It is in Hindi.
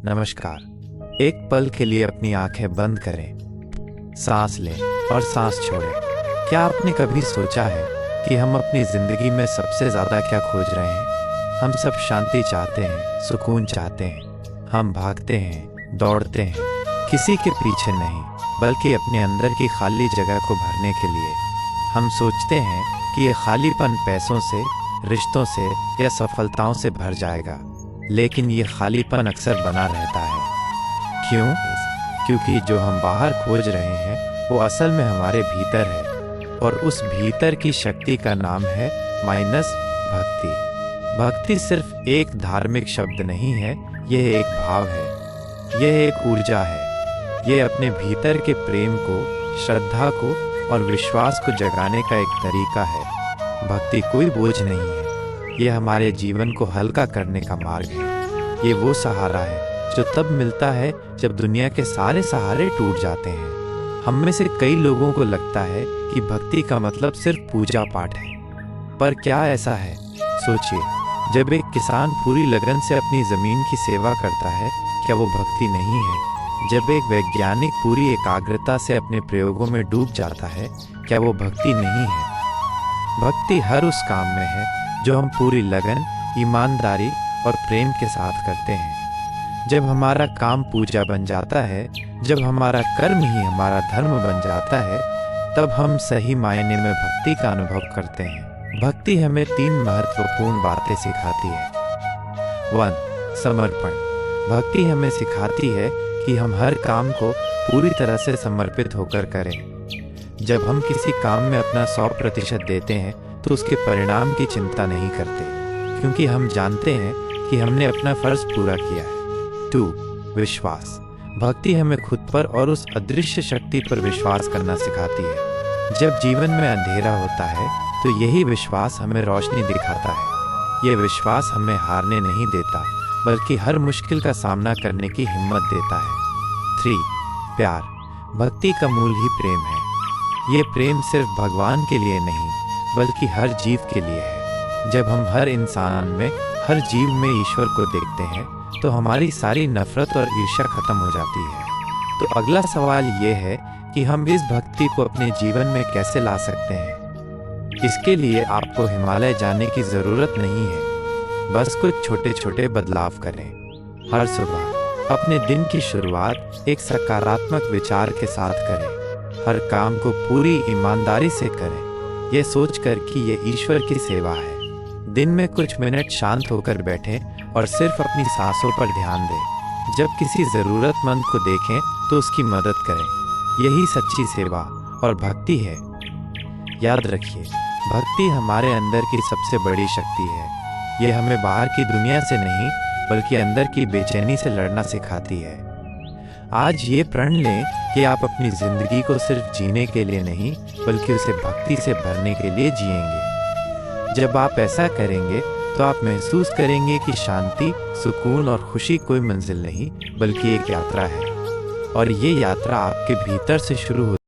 नमस्कार। एक पल के लिए अपनी आंखें बंद करें, सांस लें और सांस छोड़ें। क्या आपने कभी सोचा है कि हम अपनी ज़िंदगी में सबसे ज़्यादा क्या खोज रहे हैं? हम सब शांति चाहते हैं, सुकून चाहते हैं। हम भागते हैं, दौड़ते हैं, किसी के पीछे नहीं, बल्कि अपने अंदर की खाली जगह को भरने के लिए। हम सोचते हैं कि ये खालीपन पैसों से, रिश्तों से या सफलताओं से भर जाएगा, लेकिन ये खालीपन अक्सर बना रहता है। क्यों? क्योंकि जो हम बाहर खोज रहे हैं वो असल में हमारे भीतर है, और उस भीतर की शक्ति का नाम है भक्ति। भक्ति सिर्फ एक धार्मिक शब्द नहीं है, यह एक भाव है, यह एक ऊर्जा है। यह अपने भीतर के प्रेम को, श्रद्धा को और विश्वास को जगाने का एक तरीका है। भक्ति कोई बोझ नहीं है, यह हमारे जीवन को हल्का करने का मार्ग है। ये वो सहारा है जो तब मिलता है जब दुनिया के सारे सहारे टूट जाते हैं। हम में से कई लोगों को लगता है कि भक्ति का मतलब सिर्फ पूजा पाठ है, पर क्या ऐसा है? सोचिए, जब एक किसान पूरी लगन से अपनी ज़मीन की सेवा करता है, क्या वो भक्ति नहीं है? जब एक वैज्ञानिक पूरी एकाग्रता से अपने प्रयोगों में डूब जाता है, क्या वो भक्ति नहीं है? भक्ति हर उस काम में है जो हम पूरी लगन, ईमानदारी और प्रेम के साथ करते हैं। जब हमारा काम पूजा बन जाता है, जब हमारा कर्म ही हमारा धर्म बन जाता है, तब हम सही मायने में भक्ति का अनुभव करते हैं। भक्ति हमें 3 महत्वपूर्ण बातें सिखाती है। 1. समर्पण। भक्ति हमें सिखाती है कि हम हर काम को पूरी तरह से समर्पित होकर करें। जब हम किसी काम में अपना 100% देते हैं तो उसके परिणाम की चिंता नहीं करते, क्योंकि हम जानते हैं कि हमने अपना फर्ज पूरा किया है। 2. विश्वास। भक्ति हमें खुद पर और उस अदृश्य शक्ति पर विश्वास करना सिखाती है। जब जीवन में अंधेरा होता है तो यही विश्वास हमें रोशनी दिखाता है। यह विश्वास हमें हारने नहीं देता, बल्कि हर मुश्किल का सामना करने की हिम्मत देता है। 3. प्यार। भक्ति का मूल ही प्रेम है। ये प्रेम सिर्फ भगवान के लिए नहीं, बल्कि हर जीव के लिए है। जब हम हर इंसान में, हर जीव में ईश्वर को देखते हैं, तो हमारी सारी नफरत और ईर्ष्या खत्म हो जाती है। तो अगला सवाल ये है कि हम इस भक्ति को अपने जीवन में कैसे ला सकते हैं। इसके लिए आपको हिमालय जाने की ज़रूरत नहीं है, बस कुछ छोटे छोटे बदलाव करें। हर सुबह अपने दिन की शुरुआत एक सकारात्मक विचार के साथ करें। हर काम को पूरी ईमानदारी से करें, ये सोचकर कि ये ईश्वर की सेवा है। दिन में कुछ मिनट शांत होकर बैठें और सिर्फ अपनी सांसों पर ध्यान दें। जब किसी ज़रूरतमंद को देखें तो उसकी मदद करें। यही सच्ची सेवा और भक्ति है। याद रखिए, भक्ति हमारे अंदर की सबसे बड़ी शक्ति है। ये हमें बाहर की दुनिया से नहीं, बल्कि अंदर की बेचैनी से लड़ना सिखाती है। आज ये प्रण लें कि आप अपनी ज़िंदगी को सिर्फ जीने के लिए नहीं, बल्कि उसे भक्ति से भरने के लिए जिएंगे। जब आप ऐसा करेंगे तो आप महसूस करेंगे कि शांति, सुकून और खुशी कोई मंजिल नहीं, बल्कि एक यात्रा है, और ये यात्रा आपके भीतर से शुरू होती है।